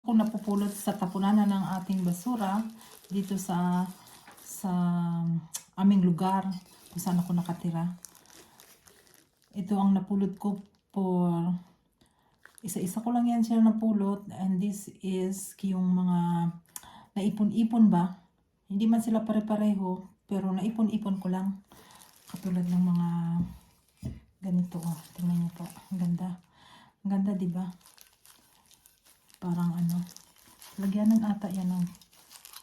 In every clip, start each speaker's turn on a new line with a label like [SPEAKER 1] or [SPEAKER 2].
[SPEAKER 1] kung napupulot sa tapunan ng ating basura dito sa aming lugar kung saan ako nakatira. Ito ang napulot ko for isa-isa ko lang yan siya napulot, and this is yung mga naipon-ipon ba. Hindi man sila pare-pareho pero naipon-ipon ko lang. Katulad ng mga ganito. Oh. Tingnan niyo po. Ang ganda. Ang ganda, di ba? Parang ano. Lagyanan ata yan ng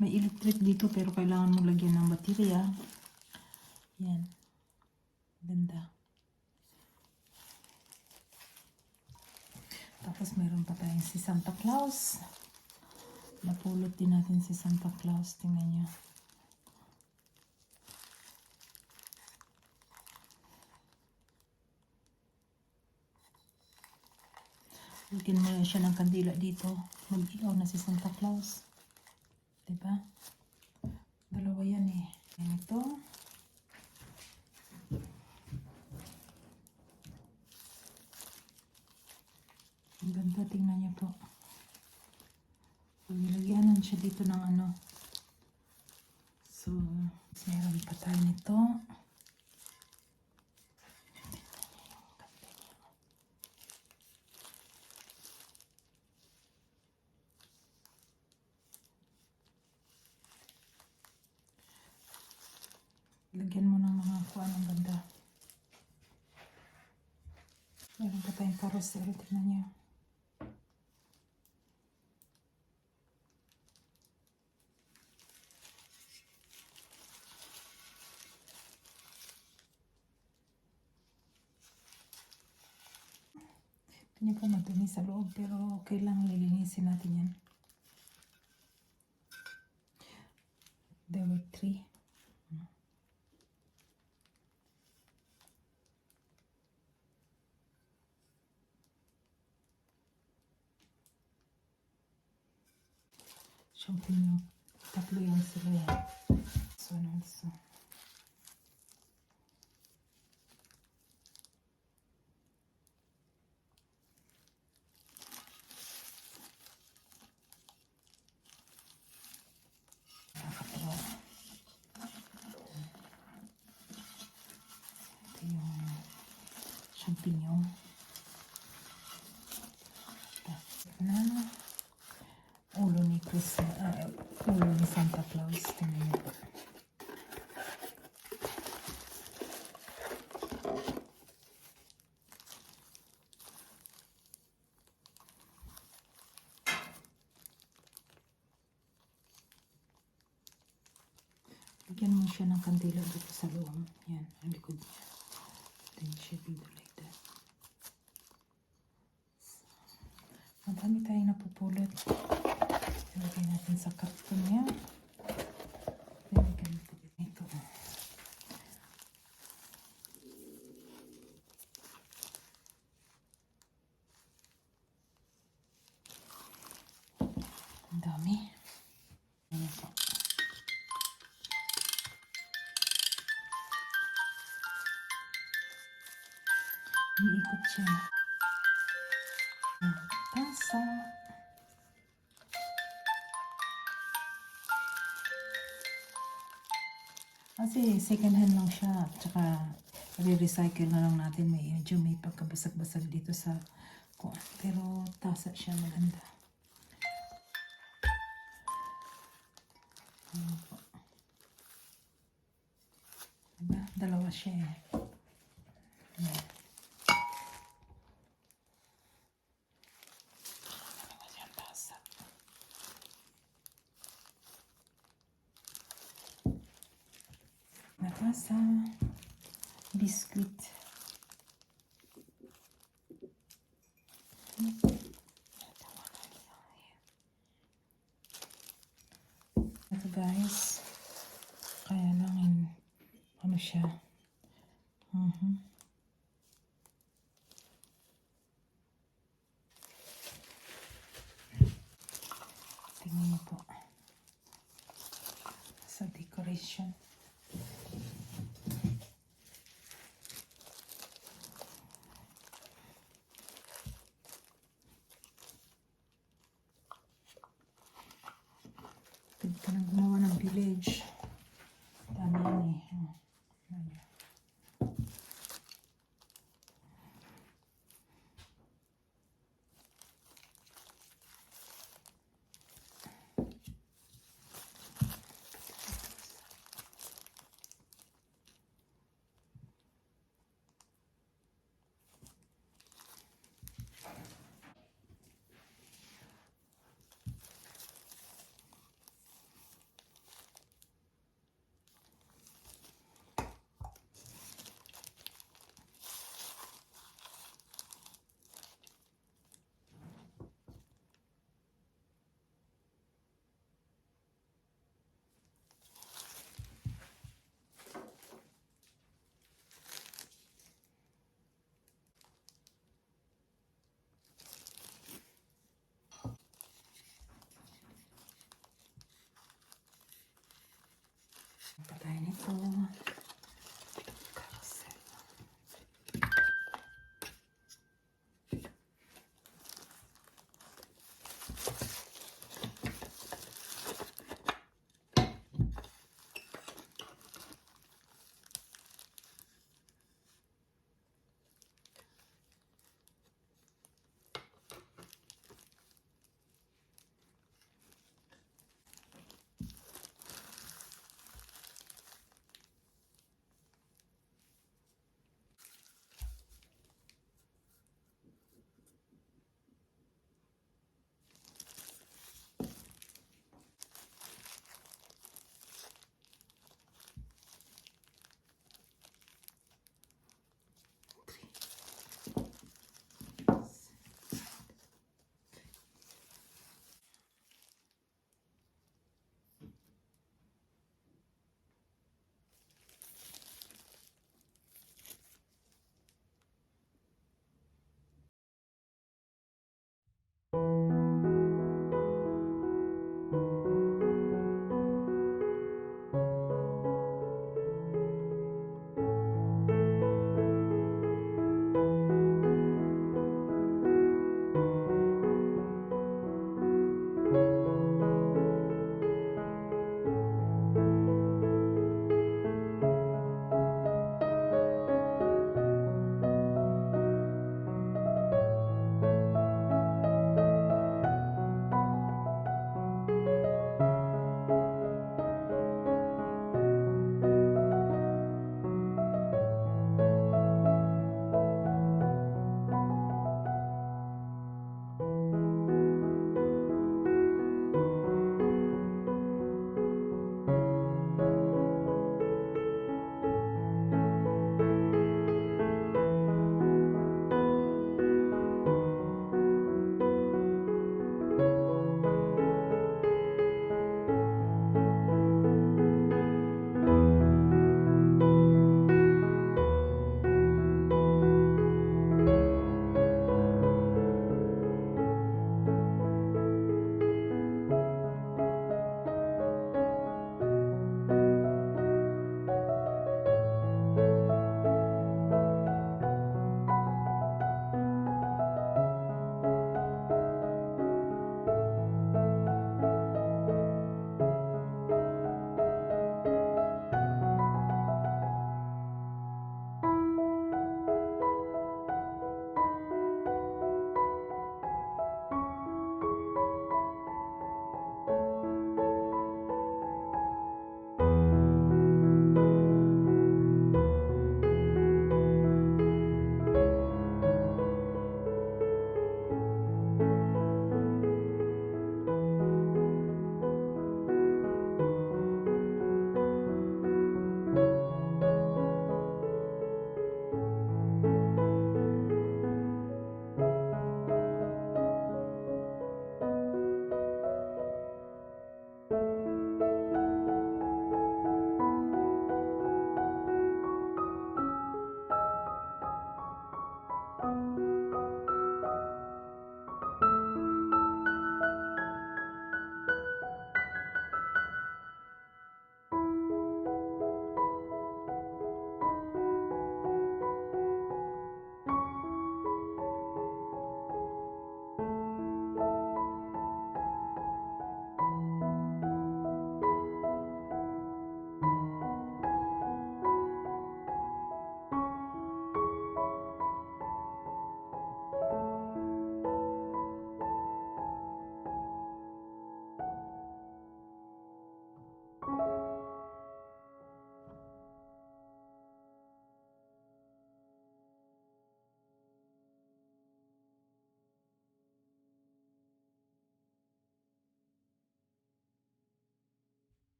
[SPEAKER 1] may electric dito pero kailangan mo lagyan ng baterya. Yan. Ganda. Tapos mayroon pa tayong si Santa Claus. Napulot din natin si Santa Claus. Tingnan niyo. Lagyan mo na siya ng kandila dito. Mag-ilaw na si Santa Claus. Diba? Dalawa yan eh. Yan ito. Ang ganda. Tingnan niyo po. Lagyanan siya dito ng ano. So, meron pa tayo nito. Lagyan mo ng mga kuan ng ganda. Meron pa tayong carousel. Tingnan niyo. Hindi po madumi sa loob pero okay lang, lilinisin natin yan. There were 3. Champignon. 3 yan sila yan. So, also. Ito yung champignon. Na ulo ni ulo ni Santa Claus. Tingnan niyo po. Lagyan mo siya ng kandila dito sa loob. Yan, ang likod niya. Then siya dito like that. Madami tayong napupulot. Ilagay natin sa karton niya. Then we can put it ito. Ang dami. Ayan po. Umiikot siya. Tasa. Kasi second hand lang siya. Tsaka re-recycle na lang natin. Medyo may pagkabasag-basag dito sa kuwan. Pero tasa siya, maganda. Diba? Dalawa siya eh. Ayan. Dalawa siyang tasa. Natasa. Biscuit. Ito guys. Kaya lang ano siya. Tingnan niyo po. Sa decoration. Pwede ka nang gumawa ng village. Dami yan eh. Ayan. Patay nito. Carousel.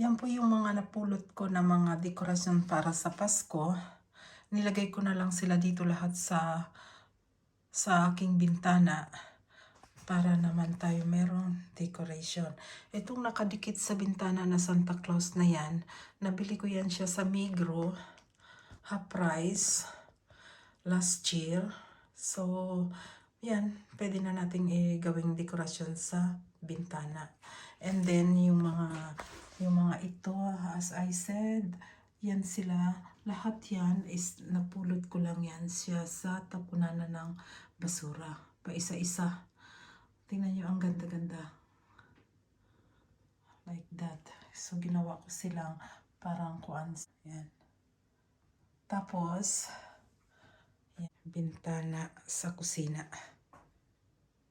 [SPEAKER 1] Yan po yung mga napulot ko na mga dekorasyon para sa Pasko. Nilagay ko na lang sila dito lahat sa aking bintana para naman tayo merong decoration. Itong nakadikit sa bintana na Santa Claus na yan, nabili ko yan siya sa Migros, half price, last year. So, yan, pwede na nating gawing dekorasyon sa bintana. And then, yung mga ito, as I said, yan sila. Lahat yan is napulot ko lang yan siya sa tapunan ng basura. Pa isa-isa. Tingnan nyo, ang ganda-ganda. Like that. So, ginawa ko silang parang kuan. Yan. Tapos, yan, bintana sa kusina.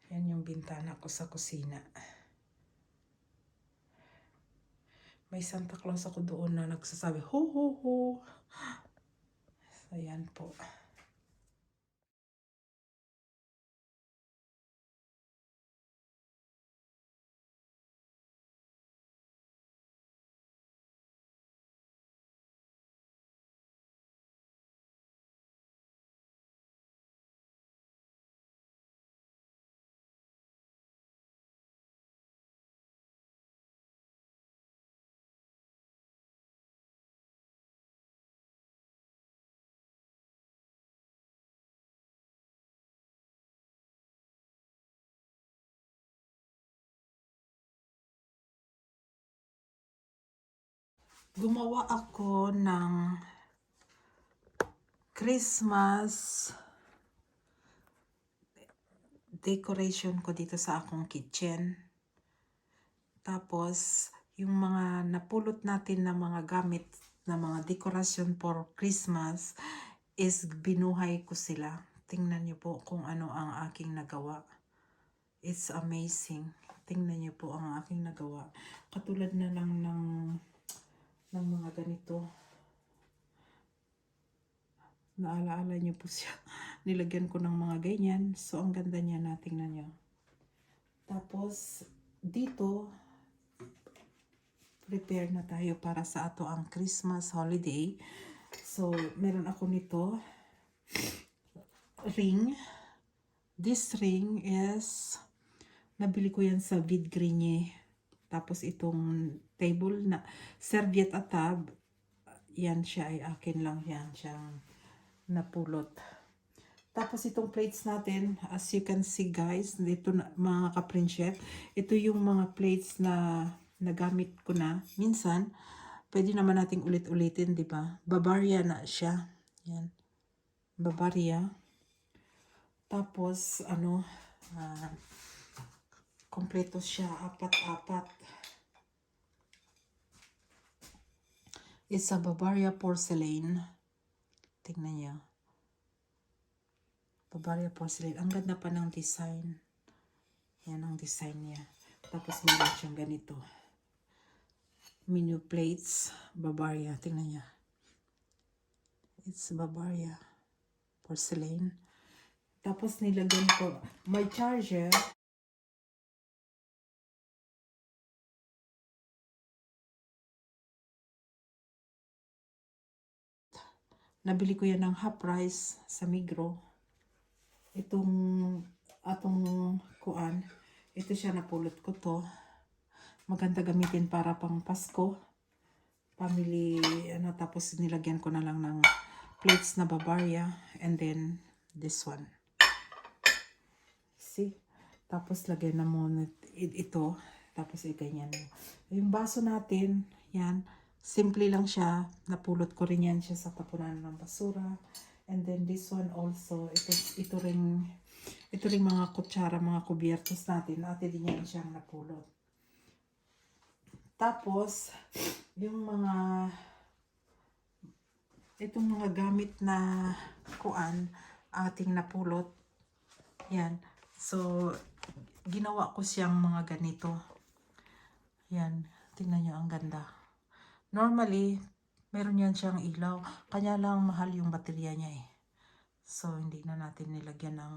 [SPEAKER 1] Yan yung bintana ko sa kusina. May Santa Claus ako doon na nagsasabi, ho, ho, ho. So, yan po. Gumawa ako ng Christmas decoration ko dito sa akong kitchen. Tapos, yung mga napulot natin na mga gamit na mga decoration for Christmas is binuhay ko sila. Tingnan niyo po kung ano ang aking nagawa. It's amazing. Tingnan niyo po ang aking nagawa. Katulad na lang ng mga ganito. Naalaala niyo po siya. Nilagyan ko ng mga ganyan. So, ang ganda niya na. Tingnan niyo. Tapos, dito, prepare na tayo para sa ato ang Christmas holiday. So, meron ako nito. Ring. This ring is, nabili ko yan sa Vide Grenier. Tapos itong table na, serviette at tab, yan siya ay akin lang yan. Siyang napulot. Tapos itong plates natin, as you can see guys, dito na, mga ka-prinsep, ito yung mga plates na nagamit ko na. Minsan, pwede naman nating ulit-ulitin, di ba? Bavaria na siya. Yan. Bavaria. Tapos, kompleto siya, apat-apat. It's a Bavaria porcelain. Tingnan niyo. Bavaria porcelain. Ang ganda pa ng design. Yan ang design niya. Tapos meron siyang ganito. Menu plates. Bavaria. Tingnan niya. It's Bavaria porcelain. Tapos nilagyan ko. My charger. Nabili ko yan ng half price sa Migros. Itong atong kuan. Ito siya, napulot ko to. Maganda gamitin para pang Pasko. Family, tapos nilagyan ko na lang ng plates na Bavaria. And then, this one. See? Tapos lagyan na muna ito. Tapos ganyan. Yung baso natin, yan. Simple lang siya. Napulot ko rin yan siya sa tapunan ng basura. And then this one also, ito ring mga kutsara, mga kubyertos natin. Natin din yan siyang napulot. Tapos, yung itong mga gamit na kuan, ating napulot. Yan. So, ginawa ko siyang mga ganito. Yan. Tingnan nyo, ang ganda. Normally, meron yan siyang ilaw. Kanya lang mahal yung baterya niya eh. So, hindi na natin nilagyan ng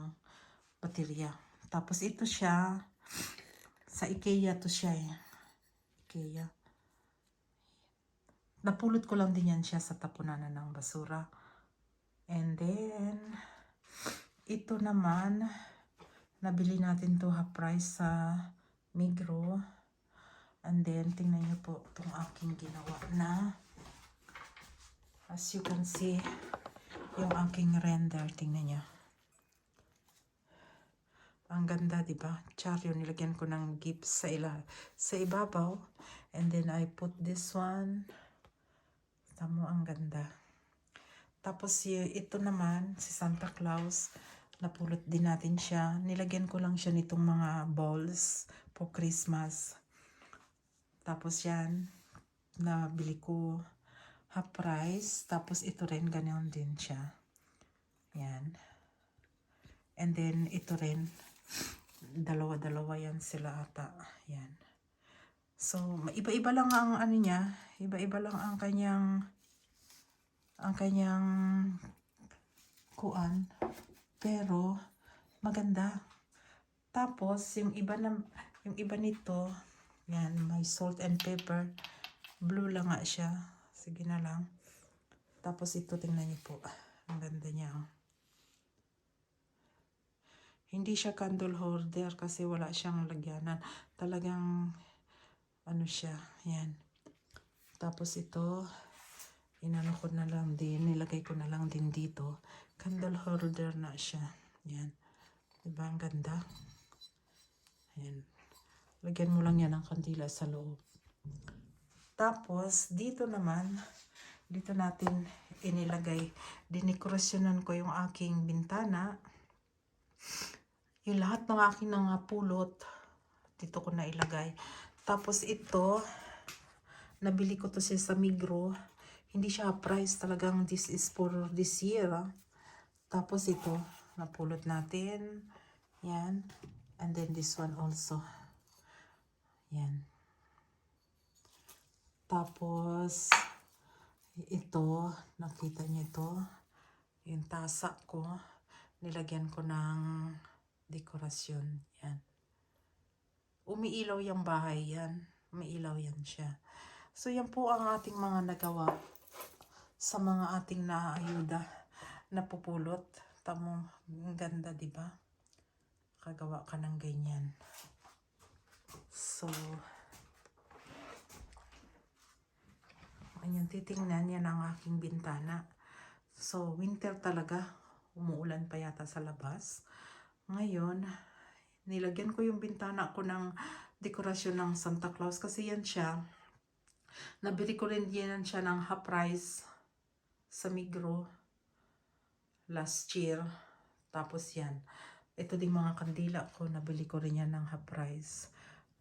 [SPEAKER 1] baterya. Tapos, ito siya. Sa IKEA to siya eh. IKEA. napulot ko lang din yan siya sa tapunanan ng basura. And then, ito naman, nabili natin to half price sa Migros. And then, tingnan nyo po itong aking ginawa na, as you can see, yung aking render, tingnan nyo. Ang ganda, di ba? Char yun, nilagyan ko ng gifts sa ibabaw. And then, I put this one. Tamo, ang ganda. Tapos, ito naman, si Santa Claus, napulot din natin siya. Nilagyan ko lang siya nitong mga balls for Christmas. Tapos yan, nabili ko half price. Tapos ito rin, ganoon din siya. Yan. And then, ito rin, dalawa-dalawa yan sila ata. Yan. So, iba-iba lang ang ano niya. Iba-iba lang ang kanyang kuan. Pero, maganda. Tapos, yung iba nito, yan, may salt and pepper. Blue lang nga siya. Sige na lang. Tapos ito, tingnan niyo po. Ang ganda niya. Hindi siya candle holder kasi wala siyang lagyanan. Talagang, ano siya. Yan. Tapos ito, inano ko na lang din. Nilagay ko na lang din dito. Candle holder na siya. Yan. Diba? Ang ganda. Yan. Lagyan mo lang yan ng kandila sa loob. Tapos, dito naman, dito natin inilagay. Dinekorasyonan ko yung aking bintana. Yung lahat ng aking pulot, dito ko na ilagay. Tapos ito, nabili ko to siya sa Migros. Hindi siya price, talagang this is for this year. Tapos ito, napulot natin. Yan. And then this one also. Yan. Tapos, ito, nakita niyo ito. Yung tasa ko, nilagyan ko ng dekorasyon. Yan. Umiilaw yung bahay yan. Umiilaw yan siya. So, yan po ang ating mga nagawa sa mga ating naayuda na pupulot. Tamo, ang ganda, di ba? Kagawa ka ng ganyan. So, ayan, titingnan yan ang aking bintana. So, winter talaga. Umuulan pa yata sa labas. Ngayon, nilagyan ko yung bintana ko ng dekorasyon ng Santa Claus kasi yan siya. Nabili ko rin yan siya ng half price sa Migros last year. Tapos yan. Ito ding mga kandila ko, nabili ko rin yan ng half price.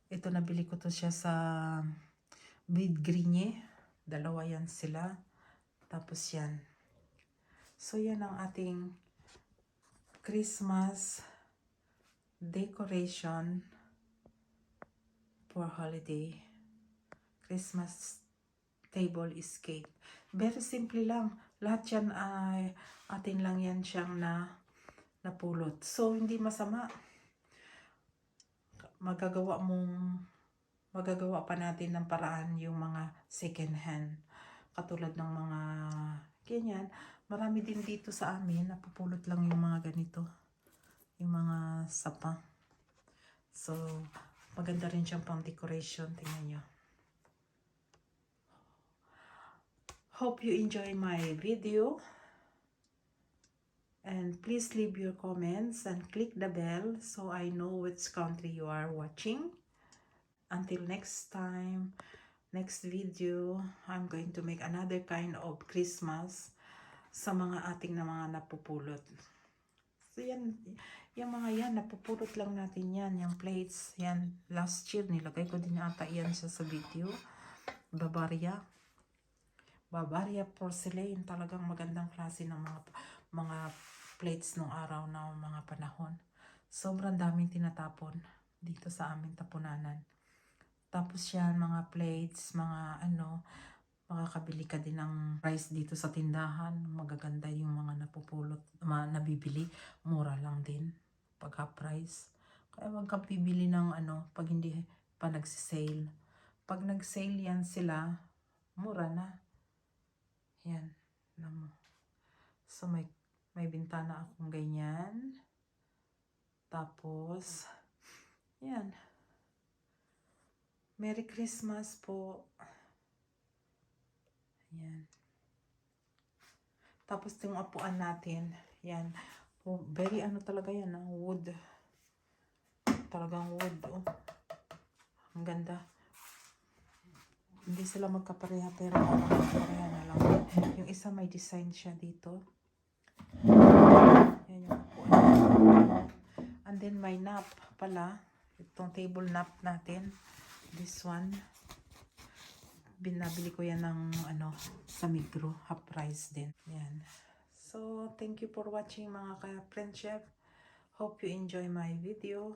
[SPEAKER 1] Ito nabili ko to siya sa Bid Greenye. Dalawa yan sila. Tapos yan. So yan ang ating Christmas decoration for holiday. Christmas table escape. Very simple lang. Lahat yan ay atin lang yan siyang napulot. So hindi masama. Magagawa pa natin ng paraan yung mga second hand. Katulad ng mga ganyan. Marami din dito sa amin. Napupulot lang yung mga ganito. Yung mga sapa. So, maganda rin siyang pang decoration. Tingnan nyo. Hope you enjoy my video. And please leave your comments and click the bell so I know which country you are watching. Until next time, next video, I'm going to make another kind of Christmas sa mga ating na mga napupulot. So yan, yung mga yan, napupulot lang natin yan, yung plates, yan, last year, nilagay ko din ata yan sa video. Bavaria porcelain, talagang magandang klase ng mga plates nung araw na mga panahon. Sobrang daming tinatapon dito sa aming tapunanan. Tapos yan, mga plates, mga makakabili ka din ng price dito sa tindahan. Magaganda yung mga napupulot, nabibili. Mura lang din pag half price. Kaya wag ka bibili ng pag hindi pa nagsisale. Pag nag-sale yan sila, mura na. Yan. Alam mo. So, may bintana akong ganyan. Tapos, yan. Merry Christmas po. Yan. Tapos, yung upuan natin. Yan. Oh, very ano talaga yan, wood. Talagang wood, oh. Ang ganda. Hindi sila magkapareha, pero magkapareha na lang. Yung isa may design siya dito. Yan yung upuan. And then may nap pala. Itong table nap natin. This one. Binabili ko yan ng sa Migros. Half price din. Yan. So, thank you for watching mga ka-friendship. Hope you enjoy my video.